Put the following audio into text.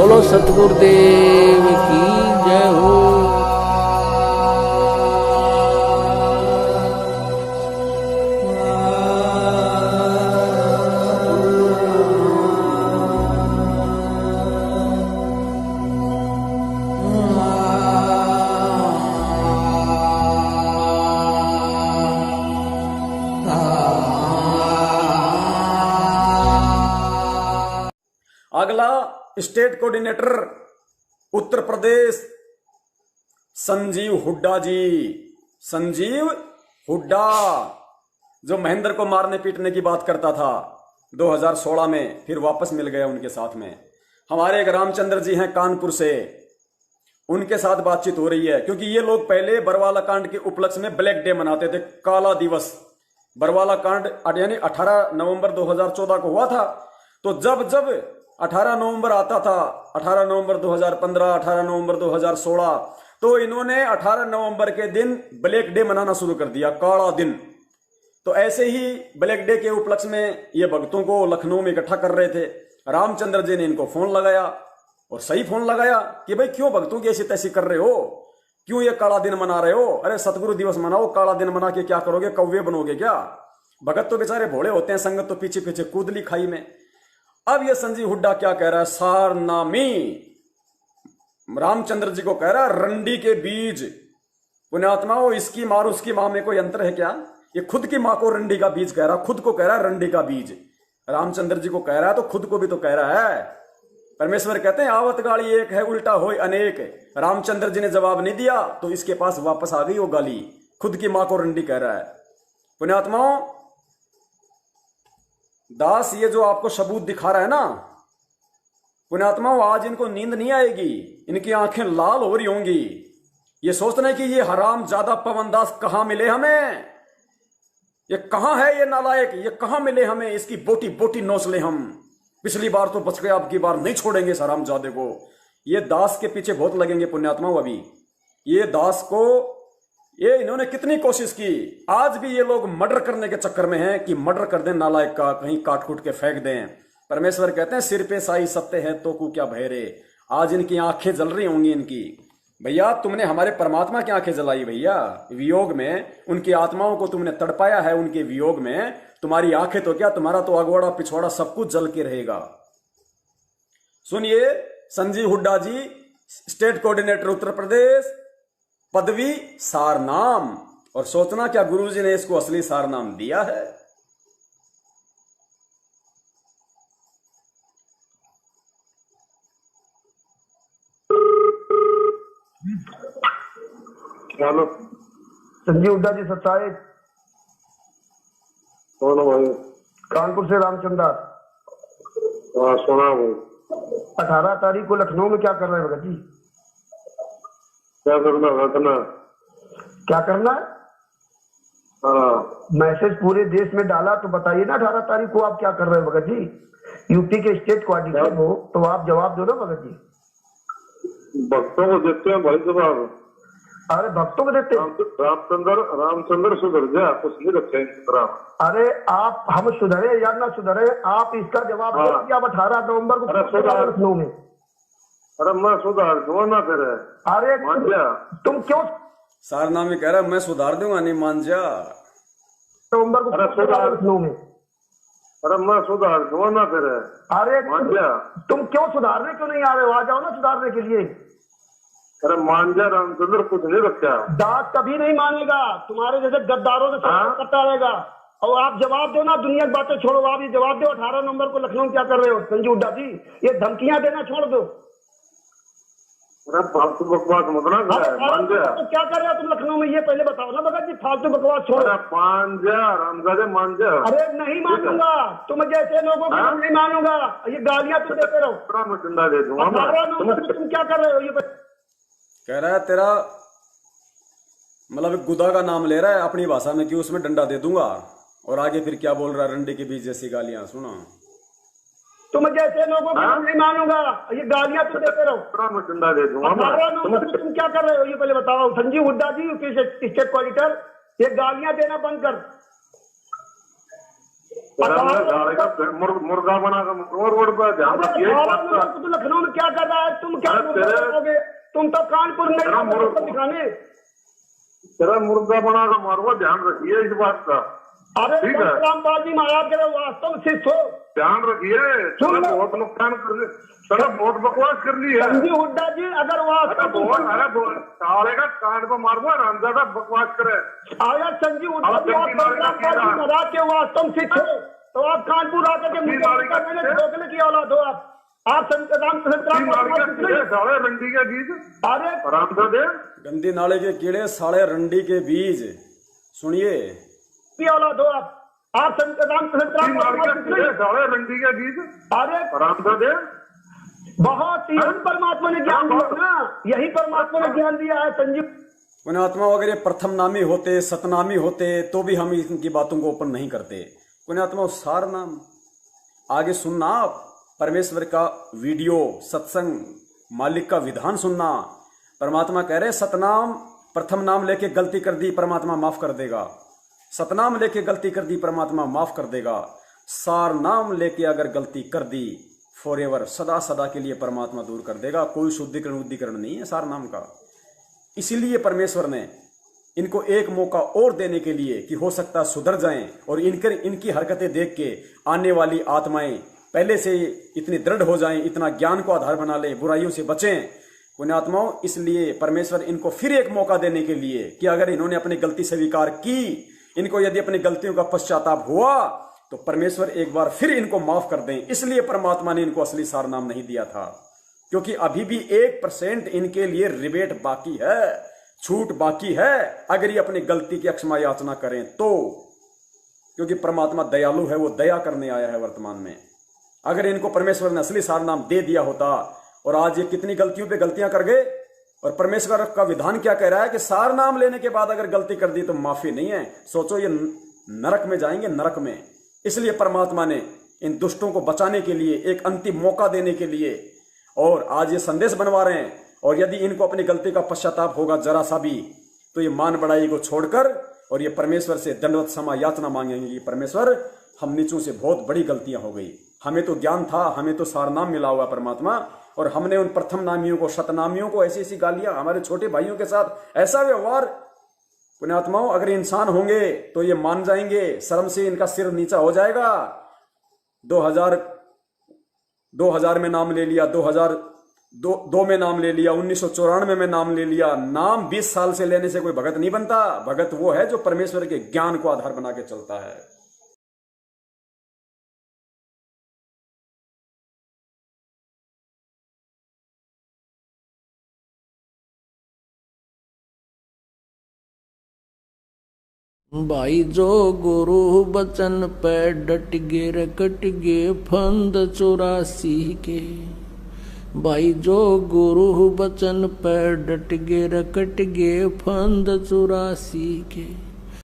बोलो सतगुरुदेव की जय हो। अगला स्टेट कोऑर्डिनेटर उत्तर प्रदेश संजीव हुड्डा जी। संजीव हुड्डा जो महेंद्र को मारने पीटने की बात करता था 2016 में, फिर वापस मिल गया उनके साथ में। हमारे एक रामचंद्र जी हैं कानपुर से, उनके साथ बातचीत हो रही है, क्योंकि ये लोग पहले बरवाला कांड के उपलक्ष्य में ब्लैक डे मनाते थे, काला दिवस। बरवाला कांड यानी 18 नवंबर 2014 को हुआ था। तो जब जब 18 नवंबर आता था, 18 नवंबर 2015, 18 नवंबर 2016, तो इन्होंने 18 नवंबर के दिन ब्लैक डे मनाना शुरू कर दिया, काला दिन। तो ऐसे ही ब्लैक डे के उपलक्ष्य में ये भक्तों को लखनऊ में इकट्ठा कर रहे थे। रामचंद्र जी ने इनको फोन लगाया, और सही फोन लगाया, कि भाई क्यों भक्तों की ऐसी तैसी कर रहे हो, क्यों ये काला दिन मना रहे हो? अरे सतगुरु दिवस मनाओ, काला दिन मना के क्या करोगे, कौवे बनोगे क्या? भगत तो बेचारे भोले होते हैं, संगत तो पीछे पीछे कूद ली खाई में। अब ये संजीव हुड्डा क्या कह रहा है, सारनामी रामचंद्र जी को कह रहा है रंडी के बीज। पुण्यात्माओं, इसकी मार उसकी मां में कोई अंतर है क्या? ये खुद की मां को रंडी का बीज कह रहा, खुद को कह रहा है रंडी का बीज। रामचंद्र जी को कह रहा है तो खुद को भी तो कह रहा है। परमेश्वर कहते हैं आवत गाली एक है, उल्टा होय अनेक। रामचंद्र जी ने जवाब नहीं दिया तो इसके पास वापस आ गई वो गाली, खुद की मां को रंडी कह रहा है। पुण्यात्माओं, दास ये जो आपको सबूत दिखा रहा है ना, पुण्यात्माओं, आज इनको नींद नहीं आएगी, इनकी आंखें लाल हो रही होंगी। ये सोचना है कि ये हराम ज्यादा पवन दास कहां मिले हमें, ये कहां है ये नालायक, ये कहां मिले हमें, इसकी बोटी बोटी नोच ले हम। पिछली बार तो बच गए, अब की बार नहीं छोड़ेंगे इस हरामजादे को। ये दास के पीछे बहुत लगेंगे पुण्यात्माओं। अभी ये दास को ये इन्होंने कितनी कोशिश की, आज भी ये लोग मर्डर करने के चक्कर में हैं कि मर्डर कर दें नालायक का, कहीं काट कूट के फेंक दें। परमेश्वर कहते हैं सिर पे साई सत्य है तो को क्या भय रे। आज इनकी आंखें जल रही होंगी इनकी। भैया तुमने हमारे परमात्मा की आंखें जलाई भैया, वियोग में उनकी आत्माओं को तुमने तड़पाया है, उनके वियोग में तुम्हारी आंखें तो क्या, तुम्हारा तो अगवाड़ा पिछवाड़ा सब कुछ जल के रहेगा। सुनिए, संजीव हुड्डा जी, स्टेट कोऑर्डिनेटर उत्तर प्रदेश, पदवी सारनाम। और सोचना क्या गुरुजी ने इसको असली सारनाम दिया है। हेलो, संजीव हुड्डा जी सच्चाई। कौन हो भाई? कानपुर से रामचंद्र। हाँ सुना भाई। 18 तारीख को लखनऊ में क्या कर रहे हैं भगत जी? क्या करना घटना? क्या करना है? हाँ मैसेज पूरे देश में डाला, तो बताइए ना 18 तारीख को आप क्या कर रहे हैं भगत जी? यूपी के स्टेट कोऑर्डिनेटर हो तो आप जवाब दो ना भगत जी। भक्तों को देते हैं भाई जवाब। अरे भक्तों को देते हैं? रामचंद्र सुधर जा, कुछ नहीं रखे। अरे आप, हम सुधरे या ना सुधरे, आप इसका जवाब दो कि आप 18 नवंबर को लखनऊ में। अरे मैं सुधार दूंगा ना फिर। अरे तुम क्यों सारनाम में कह रहा है मैं सुधार दूंगा, नहीं मान जा। नवंबर को लखनऊ में? अरे मैं सुधार दूंगा ना फिर। अरे तुम क्यों सुधारने क्यों नहीं आ रहे हो? आ जाओ ना सुधारने के लिए। अरे मान जा, रामचंद्र कुछ नहीं रखा। दास कभी नहीं मानेगा, तुम्हारे जैसे गद्दारों से करता रहेगा। और आप जवाब दो ना, दुनिया की बातें छोड़ो, आप ये जवाब दो 18 नवंबर को लखनऊ क्या कर रहे हो? संजीव हुड्डा जी, ये धमकियां देना छोड़ दो। अरे फालतू बकवास मत ना कर, मान जा। तो क्या कर रहे हो तुम लखनऊ में, ये पहले बताओ ना भगत जी, फालतू बकवास छोड़ो। अरे मान जा रामजादे, मान जा। अरे नहीं मानूंगा, तुम जैसे लोगों को नहीं मानूंगा, ये गालियां तुम देते रहो। मैं डंडा दे दूंगा। 18 नवंबर को तुम क्या कर रहे हो? ये कह रहा है तेरा मतलब गुदा का नाम ले रहा है अपनी भाषा में कि उसमें डंडा दे दूंगा, और आगे फिर क्या बोल रहा है, रंडे के बीच जैसी गालियां। सुनो, तुम जैसे लोगों को नहीं मानूंगा, ये गालियां तुम देते रहो। मैं डंडा दे दूंगा। 18 नवंबर को तुम क्या कर रहे हो? ये पहले बताओ संजीव हुड्डा जी, स्टेट कोऑर्डिनेटर, ये गालियां देना बंद कर। तेरा मैं गाड़ी का मुर्गा बना कर रोड पर ध्यान रखिए इस बात का। तो लखनऊ में क्या कर रहा है? तुम क्या करोगे? तुम तो कानपुर नहीं दिखाने। तेरा मुर्गा बना कर मारूंगा, ध्यान रखिए इस बात का। अरे ठीक है, रामपाल महाराज के वास्तव शिष्य हो, ध्यान रखिए। बहुत नुकसान कर सर, बहुत बकवास कर ली है संजीव हुड्डा जी। अगर बहुत साले का कान पर मारूंगा, रामदादा बकवास करे। अगर संजीव हुड्डा जी आप रामपाल महाराज के वास्तव शिष्य हो तो आप कानपुर आकर के ढोकले की औलाद हो। आप साले रंडी के बीज। अरे रामदादे गंदी नाले के कीड़े, साले रंडी के बीज। सुनिए, की औलाद हो आप साले रंडी के बीज। अरे रामदादे बहुत ही परमात्मा ने ज्ञान दिया ना, यही परमात्मा ने ज्ञान दिया है संजीव। पुण्यात्मा अगर ये प्रथम नामी होते, सतनामी होते तो भी हम इनकी बातों को ओपन नहीं करते। पुण्यात्मा सार नाम आगे सुनना, परमेश्वर का वीडियो, सत्संग, मालिक का विधान सुनना। परमात्मा कह रहे सतनाम, प्रथम नाम लेके गलती कर दी परमात्मा माफ कर देगा। सतनाम लेके गलती कर दी परमात्मा माफ कर देगा। सार नाम लेके अगर गलती कर दी, फॉरएवर, सदा सदा के लिए परमात्मा दूर कर देगा। कोई शुद्धिकरण उद्धिकरण नहीं है सार नाम का। इसीलिए परमेश्वर ने इनको एक मौका और देने के लिए कि हो सकता है सुधर जाएं और इनकी हरकतें देख के आने वाली आत्माएं पहले से इतनी दृढ़ हो जाएं, इतना ज्ञान को आधार बना ले, बुराइयों से बचें पुण्यात्माओं। इसलिए परमेश्वर इनको फिर एक मौका देने के लिए कि अगर इन्होंने अपनी गलती स्वीकार की, इनको यदि अपनी गलतियों का पश्चाताप हुआ तो परमेश्वर एक बार फिर इनको माफ कर दें। इसलिए परमात्मा ने इनको असली सार नाम नहीं दिया था, क्योंकि अभी भी 1% इनके लिए रिबेट बाकी है, छूट बाकी है, अगर ये अपनी गलती की क्षमा याचना करें तो। क्योंकि परमात्मा दयालु है, वो दया करने आया है वर्तमान में। अगर इनको परमेश्वर ने असली सार नाम दे दिया होता, और आज ये कितनी गलतियों पे गलतियां कर गए, और परमेश्वर का विधान क्या कह रहा है कि सार नाम लेने के बाद अगर गलती कर दी तो माफी नहीं है। सोचो ये नरक में जाएंगे, नरक में। इसलिए परमात्मा ने इन दुष्टों को बचाने के लिए, एक अंतिम मौका देने के लिए, और आज ये संदेश बनवा रहे हैं। और यदि इनको अपनी गलती का पश्चाताप होगा जरा सा भी, तो ये मान बढ़ाई को छोड़कर और ये परमेश्वर से दंडवत क्षमा याचना मांगेंगे कि परमेश्वर हम नीचों से बहुत बड़ी गलतियां हो गई, हमें तो ज्ञान था, हमें तो सार नाम मिला हुआ परमात्मा, और हमने उन प्रथम नामियों को, शतनामियों को ऐसी ऐसी गालियां, हमारे छोटे भाइयों के साथ ऐसा व्यवहार। पुण्यात्माओं अगर इंसान होंगे तो ये मान जाएंगे, शर्म से इनका सिर नीचा हो जाएगा। 2000 में नाम ले लिया, 2002 में नाम ले लिया, 1994 में नाम ले लिया। नाम 20 साल से लेने से कोई भगत नहीं बनता। भगत वो है जो परमेश्वर के ज्ञान को आधार बना के चलता है। भाई जो गुरु बचन पे डट गे रे कट गे फंद 84 के। भाई जो गुरु बचन पे डट गे रे कट गे फंद 84 के।